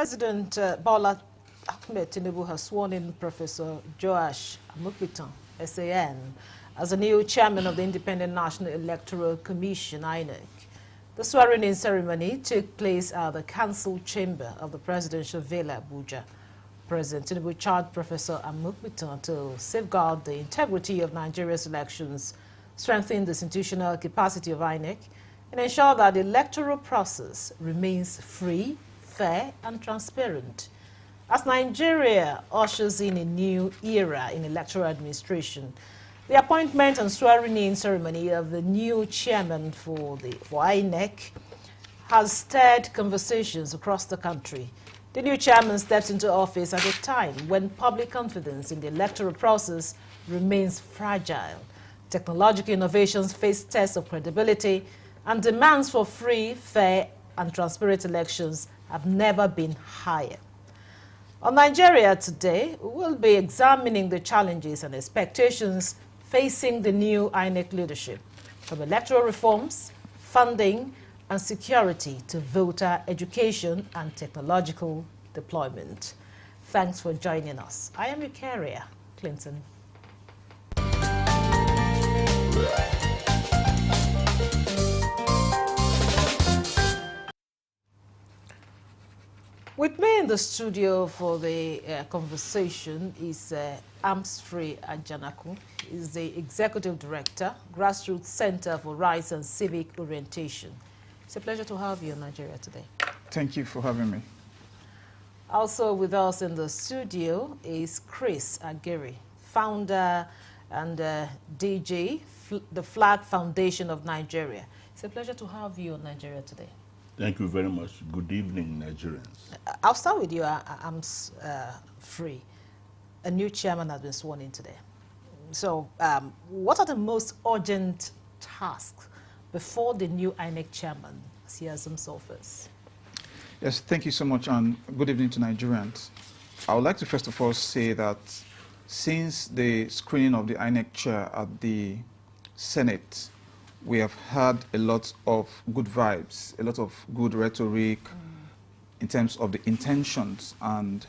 President Bola Ahmed Tinubu has sworn in Professor Joash Amukbiton, SAN, as the new chairman of the Independent National Electoral Commission, INEC. The swearing-in ceremony took place at the Council Chamber of the Presidential Villa, Abuja. President Tinubu charged Professor Amukbiton to safeguard the integrity of Nigeria's elections, strengthen the institutional capacity of INEC, and ensure that the electoral process remains free, fair, and transparent. As Nigeria ushers in a new era in electoral administration, the appointment and swearing-in ceremony of the new chairman for INEC has stirred conversations across the country. The new chairman steps into office at a time when public confidence in the electoral process remains fragile. Technological innovations face tests of credibility, and demands for free, fair, and transparent elections have never been higher. On Nigeria Today, we will be examining the challenges and expectations facing the new INEC leadership, from electoral reforms, funding, and security to voter education and technological deployment. Thanks for joining us. I am your carrier, Clinton. With me in the studio for the conversation is Amsfree Ajanaku. He's the Executive Director, Grassroots Center for Rights and Civic Orientation. It's a pleasure to have you in Nigeria Today. Thank you for having me. Also with us in the studio is Chris Agiri, founder and DG, the Flag Foundation of Nigeria. It's a pleasure to have you in Nigeria Today. Thank you very much. Good evening, Nigerians. I'll start with you, Free. A new chairman has been sworn in today. So what are the most urgent tasks before the new INEC chairman sees himself as? Yes, thank you so much, and good evening to Nigerians. I would like to first of all say that since the screening of the INEC chair at the Senate, we have had a lot of good vibes, a lot of good rhetoric in terms of the intentions and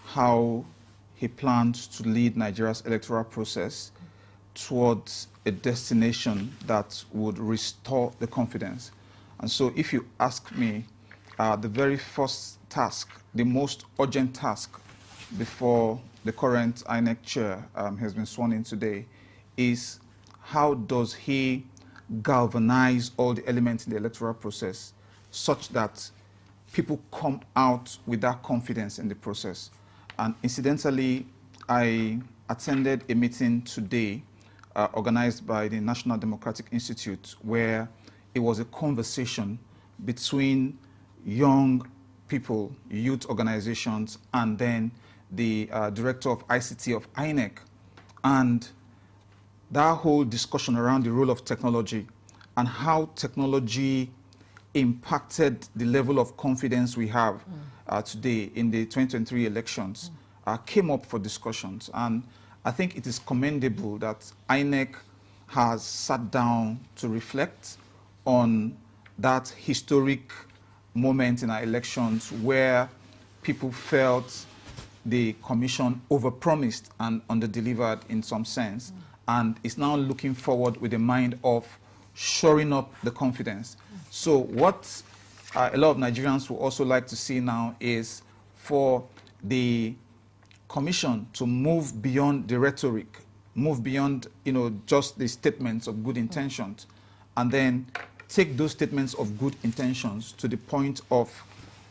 how he plans to lead Nigeria's electoral process towards a destination that would restore the confidence. And so if you ask me, the very first task, the most urgent task before the current INEC chair has been sworn in today is how does he galvanize all the elements in the electoral process such that people come out with that confidence in the process. And incidentally, I attended a meeting today organized by the National Democratic Institute, where it was a conversation between young people, youth organizations, and then the director of ICT of INEC. And that whole discussion around the role of technology and how technology impacted the level of confidence we have today in the 2023 elections came up for discussions. And I think it is commendable that INEC has sat down to reflect on that historic moment in our elections where people felt the commission overpromised and underdelivered in some sense, and is now looking forward with a mind of shoring up the confidence. So what a lot of Nigerians will also like to see now is for the commission to move beyond the rhetoric, move beyond, just the statements of good intentions, and then take those statements of good intentions to the point of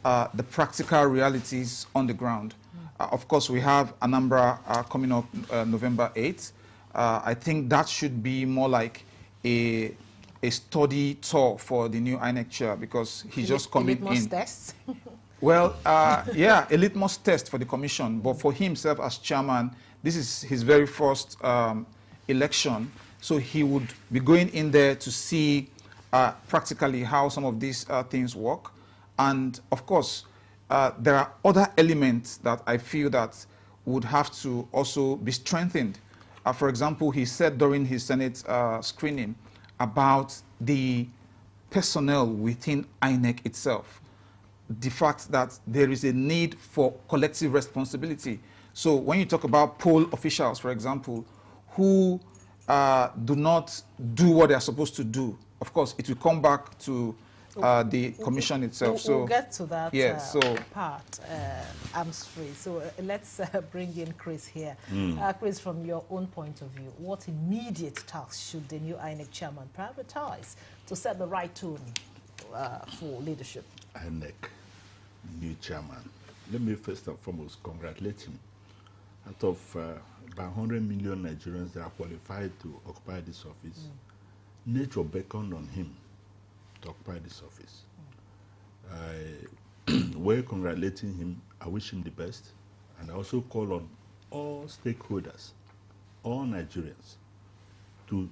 the practical realities on the ground. Of course, we have Anambra coming up November 8th. I think that should be more like a study tour for the new INEC chair, because he's just coming in. A litmus test? Well, yeah, a litmus test for the commission, but for himself as chairman, this is his very first election, so he would be going in there to see practically how some of these things work. And of course, there are other elements that I feel that would have to also be strengthened. For example, he said during his Senate screening about the personnel within INEC itself. the fact that there is a need for collective responsibility. So when you talk about poll officials, for example, who do not do what they are supposed to do, of course, it will come back to the commission itself. We'll get to that part. I'm free. So let's bring in Chris here. Chris, from your own point of view, what immediate tasks should the new INEC chairman prioritize to set the right tone for leadership? INEC, new chairman. Let me first and foremost congratulate him. Out of about 100 million Nigerians that are qualified to occupy this office, nature beckoned on him to occupy this office. While congratulating him, I wish him the best, and I also call on all stakeholders, all Nigerians, to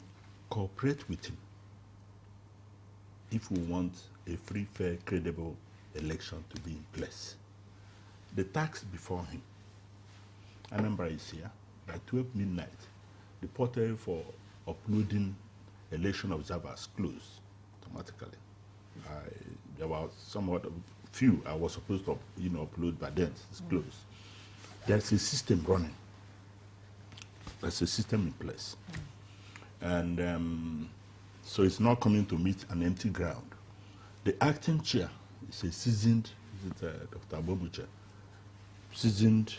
cooperate with him if we want a free, fair, credible election to be in place. The task before him, Anambra is here. By 12 midnight, the portal for uploading election observers closed automatically. There was somewhat few I was supposed to upload, but then it's closed. There's a system running. There's a system in place. And so it's not coming to meet an empty ground. The acting chair is a seasoned, Dr. Abobuche, seasoned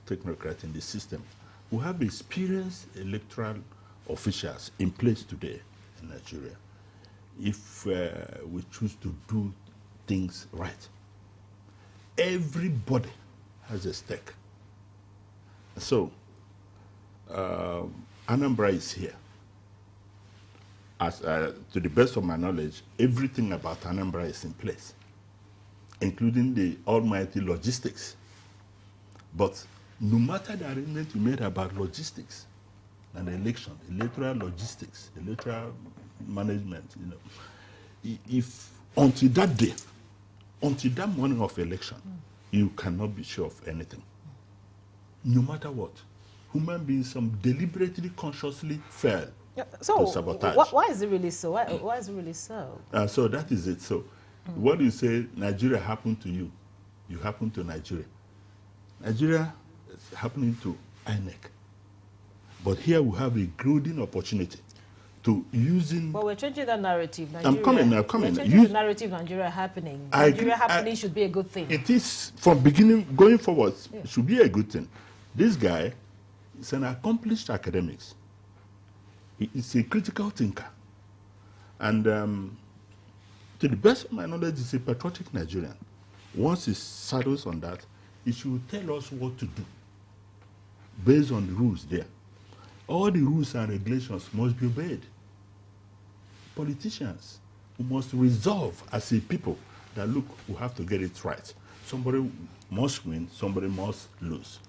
technocrat in the system who have experienced electoral officials in place today in Nigeria. If we choose to do things right, everybody has a stake. So, Anambra is here. As, to the best of my knowledge, everything about Anambra is in place, including the almighty logistics. But no matter the arrangement you made about logistics and election, electoral logistics, electoral management, if until that day, until that morning of election, you cannot be sure of anything. No matter what, human beings some deliberately, consciously fail to sabotage. Why is it really so? Why is it really so? So that is it. So what you say, Nigeria happened to you, you happen to Nigeria. Nigeria is happening to INEC. But here we have a golden opportunity to using... Well, we're changing that narrative. I'm coming. We're changing the narrative Nigeria happening. Nigeria happening should be a good thing. It is, from beginning, going forward, it should be a good thing. This guy is an accomplished academic. He is a critical thinker. And to the best of my knowledge, he's a patriotic Nigerian. Once he settles on that, he should tell us what to do based on the rules there. All the rules and regulations must be obeyed. Politicians must resolve as a people that, look, we have to get it right. Somebody must win, somebody must lose.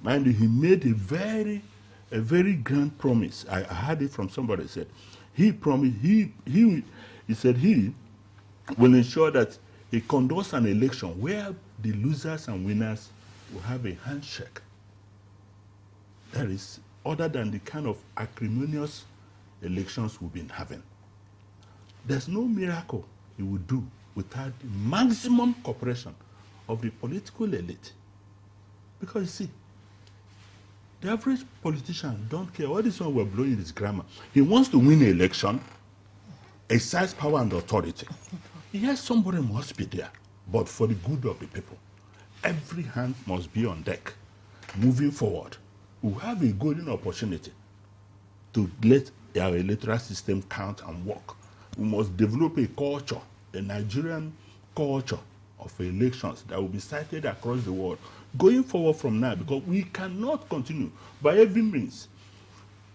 Mind you, he made a very grand promise. I heard it from somebody. Said he promised, he said he will ensure that he conducts an election where the losers and winners will have a handshake. That is, other than the kind of acrimonious elections we've been having. There's no miracle he would do without the maximum cooperation of the political elite. Because you see, the average politician don't care. All this one we're blowing his grammar. He wants to win an election, exercise power and authority. Yes, somebody must be there, but for the good of the people. Every hand must be on deck. Moving forward, we have a golden opportunity to let our electoral system count and work. We must develop a culture, a Nigerian culture of elections that will be cited across the world going forward from now, because we cannot continue by every means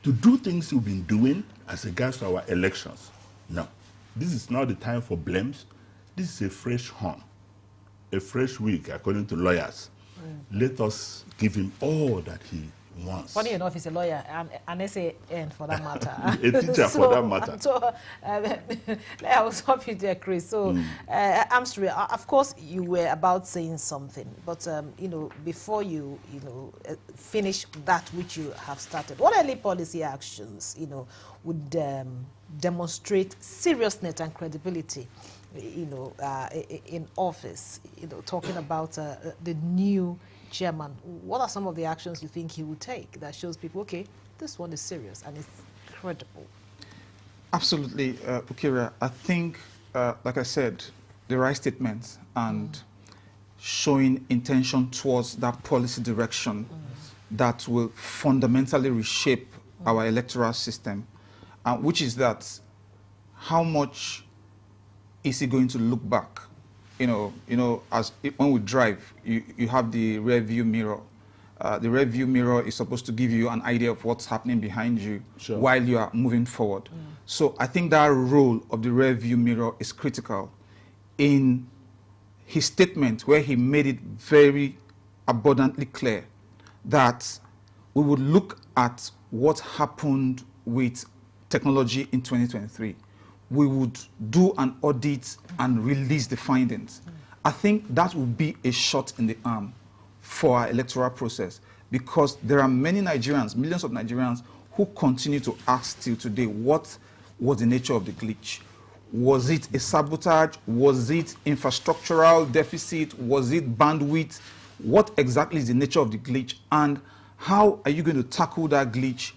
to do things we've been doing as regards to our elections. No, this is not the time for blames. This is a fresh horn, a fresh week, according to lawyers. Let us give him all that he once. Funny enough, he's a lawyer, an SAN for that matter. A teacher for that matter. So, I will stop you there, Chris. So, I'm sorry, of course, you were about saying something, but, you know, before you, finish that which you have started, what early policy actions, would demonstrate seriousness and credibility, in office, talking about the new chairman? What are some of the actions you think he will take that shows people, okay, this one is serious and it's credible? Absolutely, Ukira. I think, like I said, the right statements and showing intention towards that policy direction that will fundamentally reshape our electoral system, which is that how much is he going to look back? As when we drive, you have the rear view mirror. The rear view mirror is supposed to give you an idea of what's happening behind you while you are moving forward. So I think that role of the rear view mirror is critical. In his statement, where he made it very abundantly clear that we would look at what happened with technology in 2023. We would do an audit and release the findings. I think that would be a shot in the arm for our electoral process, because there are many Nigerians, millions of Nigerians, who continue to ask till today, what was the nature of the glitch? Was it a sabotage? Was it infrastructural deficit? Was it bandwidth? What exactly is the nature of the glitch? And how are you going to tackle that glitch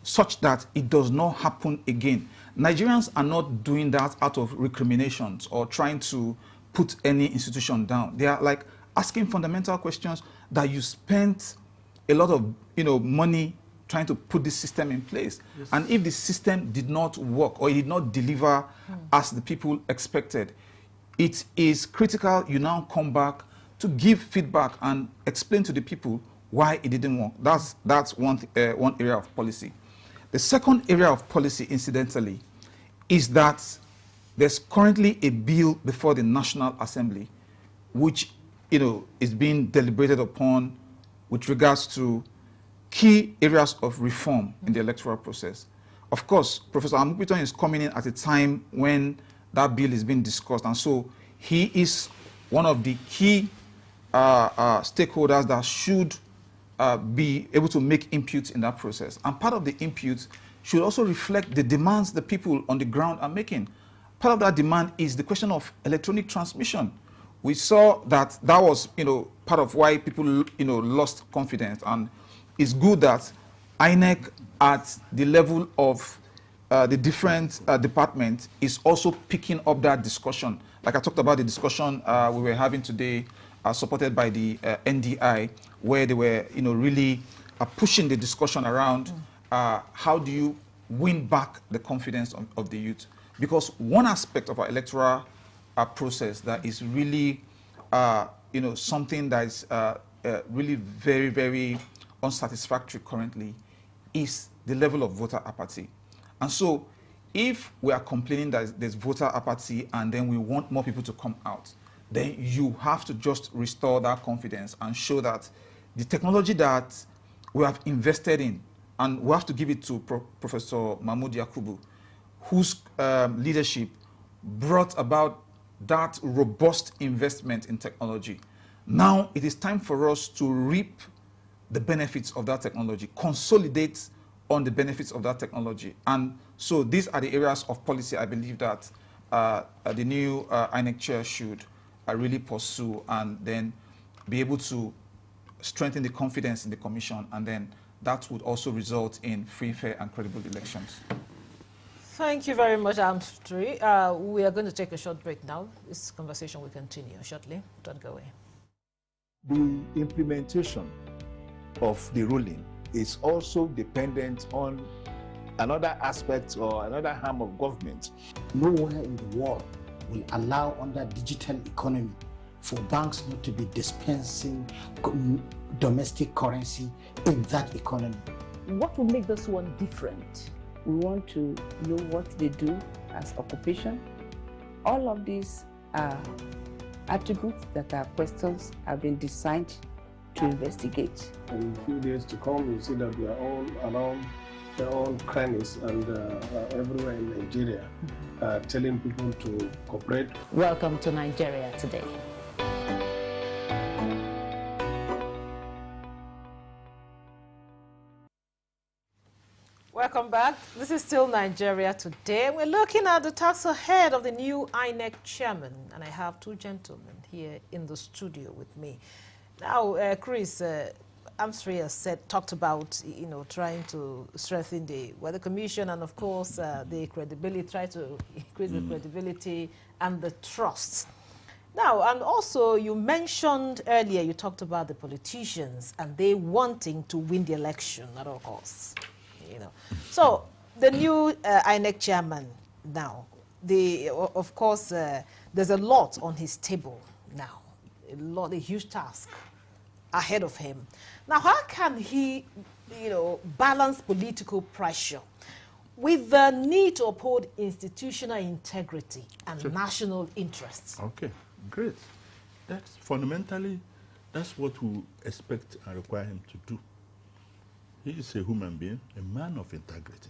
such that it does not happen again? Nigerians are not doing that out of recriminations or trying to put any institution down. They are like asking fundamental questions that you spent a lot of money trying to put this system in place. Yes. And if the system did not work or it did not deliver as the people expected, it is critical you now come back to give feedback and explain to the people why it didn't work. That's one area of policy. The second area of policy, incidentally, is that there's currently a bill before the National Assembly, which is being deliberated upon with regards to key areas of reform in the electoral process. Of course, Professor Amupiton is coming in at a time when that bill is being discussed, and so he is one of the key stakeholders that should be able to make inputs in that process. And part of the inputs should also reflect the demands the people on the ground are making. Part of that demand is the question of electronic transmission. We saw that was, part of why people, lost confidence. And it's good that INEC at the level of the different departments is also picking up that discussion. Like I talked about the discussion we were having today, supported by the NDI, where they were, really pushing the discussion around how do you win back the confidence of the youth? Because one aspect of our electoral process that is really, something that is really very, very unsatisfactory currently is the level of voter apathy. And so if we are complaining that there's voter apathy and then we want more people to come out, then you have to just restore that confidence and show that the technology that we have invested in, and we have to give it to Professor Mahmoud Yakubu, whose leadership brought about that robust investment in technology. Now it is time for us to reap the benefits of that technology, consolidate on the benefits of that technology. And so these are the areas of policy I believe that the new INEC chair should really pursue, and then be able to strengthen the confidence in the commission, and then that would also result in free, fair, and credible elections. Thank you very much, Amstri. We are going to take a short break now. This conversation will continue shortly. Don't go away. The implementation of the ruling is also dependent on another aspect or another arm of government. Nowhere in the world will allow under digital economy for banks not to be dispensing domestic currency in that economy. What will make this one different? We want to know what they do as occupation. All of these are attributes that are questions have been designed to investigate. In a few days to come, you see that we are all around their own crannies and everywhere in Nigeria, telling people to cooperate. Welcome to Nigeria Today. Welcome back. This is still Nigeria Today. We're looking at the task ahead of the new INEC chairman, and I have two gentlemen here in the studio with me. Now, Chris, Amsri has talked about, trying to strengthen the weather commission and, of course, the credibility, try to increase the credibility and the trust. Now, and also you mentioned earlier, you talked about the politicians and they wanting to win the election at all costs. So the new INEC chairman now, of course, there's a lot on his table now, a huge task ahead of him. Now, how can he, balance political pressure with the need to uphold institutional integrity and national interests? Okay, great. That's fundamentally, that's what we expect and require him to do. He is a human being, a man of integrity.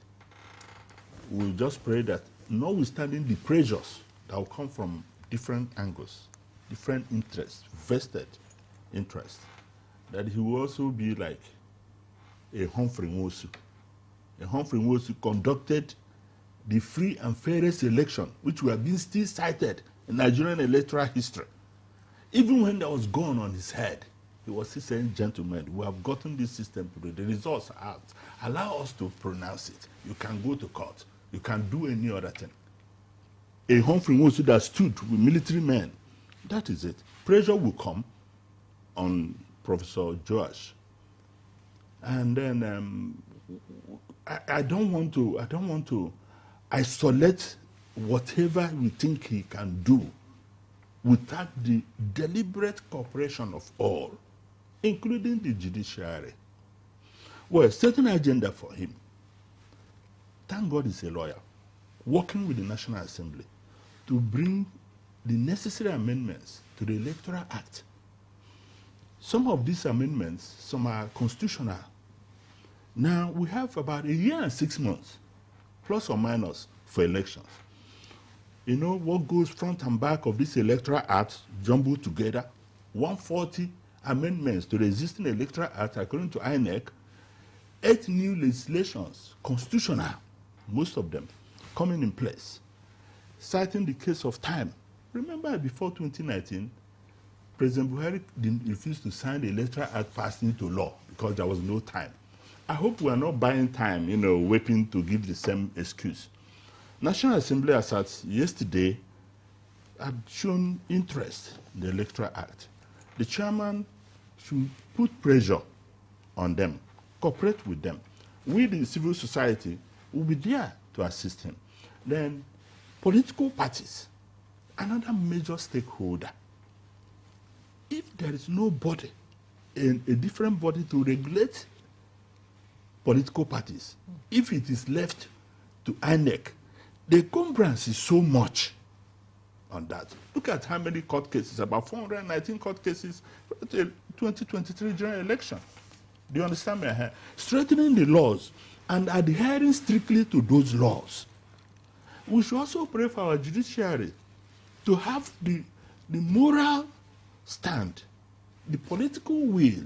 We'll just pray that, notwithstanding the pressures that will come from different angles, different interests, vested interests, that he will also be like a Humphrey Nwosu. A Humphrey Nwosu conducted the free and fairest election, which we have been still cited in Nigerian electoral history. Even when there was gun on his head, he was still saying, gentlemen, we have gotten this system today. The results are out. Allow us to pronounce it. You can go to court. You can do any other thing. A Humphrey Nwosu that stood with military men. That is it. Pressure will come on Professor Joash. And then I don't want to isolate whatever we think he can do without the deliberate cooperation of all, including the judiciary. Well, setting an agenda for him. Thank God he's a lawyer, working with the National Assembly to bring the necessary amendments to the Electoral Act. Some of these amendments, some are constitutional. Now, we have about a year and 6 months, plus or minus, for elections. You know what goes front and back of this Electoral Act, jumbled together? 140 amendments to the existing Electoral Act, according to INEC, 8 new legislations, constitutional, most of them, coming in place. Citing the case of time. Remember, before 2019, President Buhari refused to sign the Electoral Act passed into law because there was no time. I hope we are not buying time, waiting to give the same excuse. National Assembly, as at yesterday, had shown interest in the Electoral Act. The chairman should put pressure on them, cooperate with them. We, the civil society, will be there to assist him. Then, political parties, another major stakeholder. If there is no body, a different body to regulate political parties, if it is left to INEC, the encumbrance is so much on that. Look at how many court cases, about 419 court cases for the 2023 general election. Do you understand me? Strengthening the laws and adhering strictly to those laws. We should also pray for our judiciary to have the moral stand, the political will,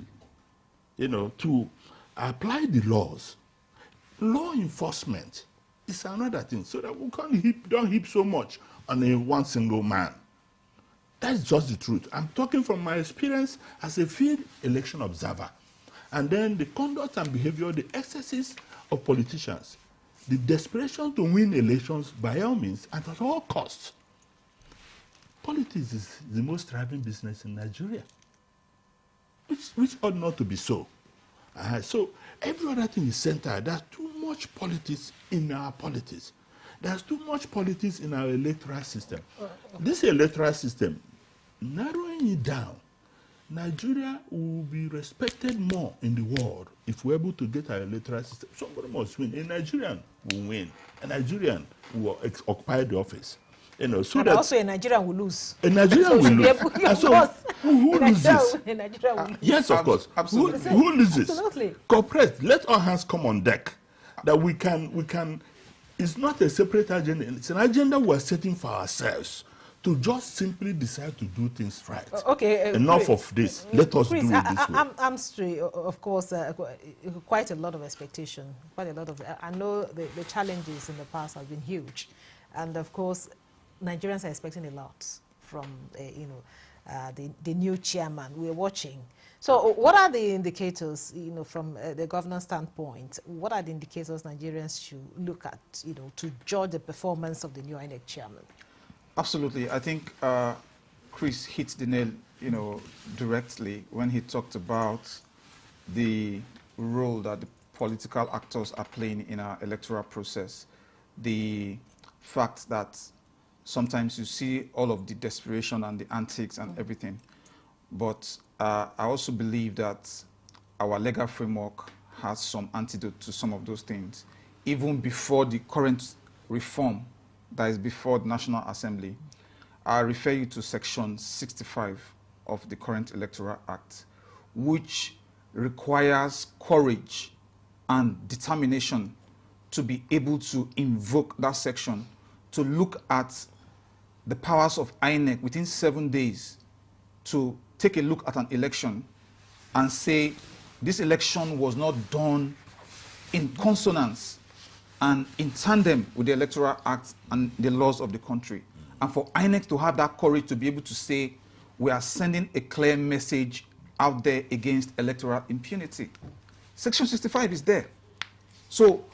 to apply the laws. Law enforcement is another thing, so that we don't heap so much on one single man. That's just the truth. I'm talking from my experience as a field election observer. And then the conduct and behavior, the excesses of politicians, the desperation to win elections by all means and at all costs. Politics is the most thriving business in Nigeria, which ought not to be so. So every other thing is centered. There's too much politics in our politics. There's too much politics in our electoral system. This electoral system, narrowing it down, Nigeria will be respected more in the world if we're able to get our electoral system. Somebody must win. A Nigerian will win. A Nigerian will occupy the office. You know, so and that also a Nigerian will lose. a Nigerian will lose. And so who loses? Yes, of course. Absolutely. Who loses? Absolutely. Corporate, let all hands come on deck. That we can. It's not a separate agenda. It's an agenda we are setting for ourselves to just simply decide to do things right. Okay. Enough Chris, of this. Let us Chris, do it this way. I'm straight. Of course, quite a lot of expectation. Quite a lot of. I know the challenges in the past have been huge, and of course, Nigerians are expecting a lot from the new chairman. We're watching. So, what are the indicators, from the governance standpoint? What are the indicators Nigerians should look at, to judge the performance of the new INEC chairman? Absolutely. I think Chris hit the nail, directly when he talked about the role that the political actors are playing in our electoral process. The fact that sometimes you see all of the desperation and the antics and everything. But I also believe that our legal framework has some antidote to some of those things. Even before the current reform that is before the National Assembly, I refer you to Section 65 of the current Electoral Act, which requires courage and determination to be able to invoke that section, to look at the powers of INEC within 7 days to take a look at an election and say this election was not done in consonance and in tandem with the Electoral Act and the laws of the country. And for INEC to have that courage to be able to say we are sending a clear message out there against electoral impunity. Section 65 is there. So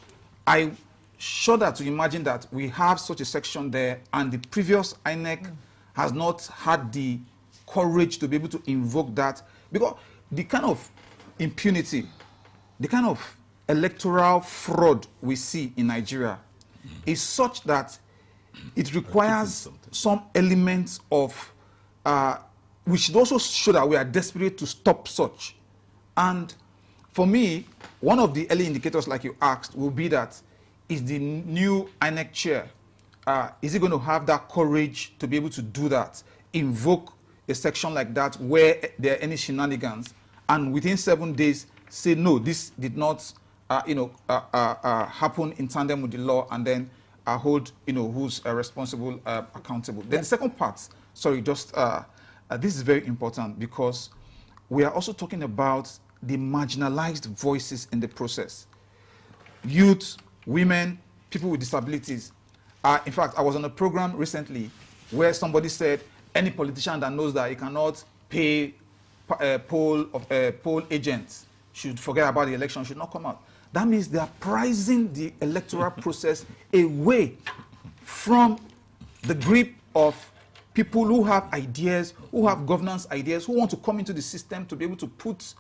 I shudder to imagine that we have such a section there and the previous INEC has not had the courage to be able to invoke that, because the kind of impunity, the kind of electoral fraud we see in Nigeria is such that it requires some elements of, we should also show that we are desperate to stop such. And for me, one of the early indicators, like you asked, will be that is the new INEC chair, is he going to have that courage to be able to do that, invoke a section like that where there are any shenanigans, and within 7 days say, no, this did not happen in tandem with the law, and then hold who's responsible accountable. Then the second part, sorry, just this is very important because we are also talking about the marginalized voices in the process. Youth, women, people with disabilities. In fact, I was on a program recently where somebody said any politician that knows that he cannot pay poll agents should forget about the election, should not come out. That means they are pricing the electoral process away from the grip of people who have ideas, who have governance ideas, who want to come into the system to be able to put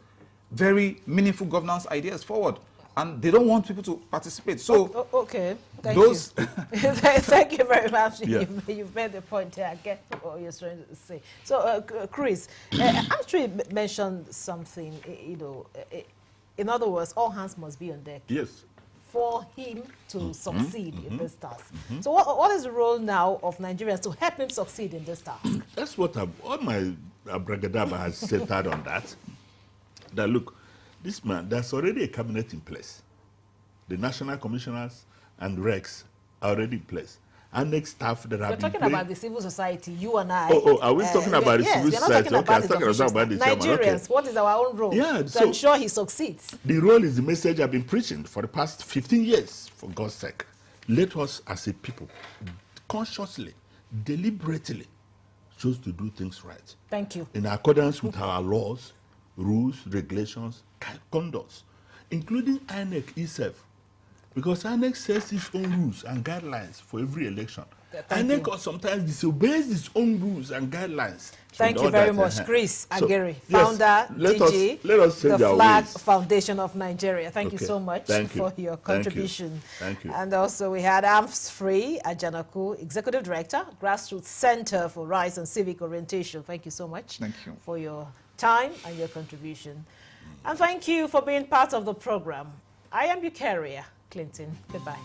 very meaningful governance ideas forward. And they don't want people to participate. So, okay, thank you. Thank you very much. Yeah. You've made the point here. I get what you're trying to say. So, Chris, actually mentioned something, in other words, all hands must be on deck. Yes. For him to succeed in this task. So what is the role now of Nigerians to help him succeed in this task? That's what all my abragadabra has centered on that. That look, this man, there's already a cabinet in place. The national commissioners and recs are already in place. And next staff that have been talking about the civil society, you and I. Are we talking about the civil society? Okay, I'm talking about the chairman. Nigerians, what is our own role to ensure he succeeds? The role is the message I've been preaching for the past 15 years, for God's sake. Let us as a people, consciously, deliberately, choose to do things right. Thank you. In accordance with our laws, rules, regulations, conducts, including INEC itself. Because INEC sets its own rules and guidelines for every election. INEC sometimes disobeys its own rules and guidelines. Thank you very much, Chris Ageri, founder, DG, the Flag Foundation of Nigeria. Thank you so much for your contribution. Thank you. And also we had Amfrey Ajanaku, Executive Director, Grassroots Center for Rights and Civic Orientation. Thank you so much for your time and your contribution. And thank you for being part of the program. I am your carrier, Clinton. Goodbye.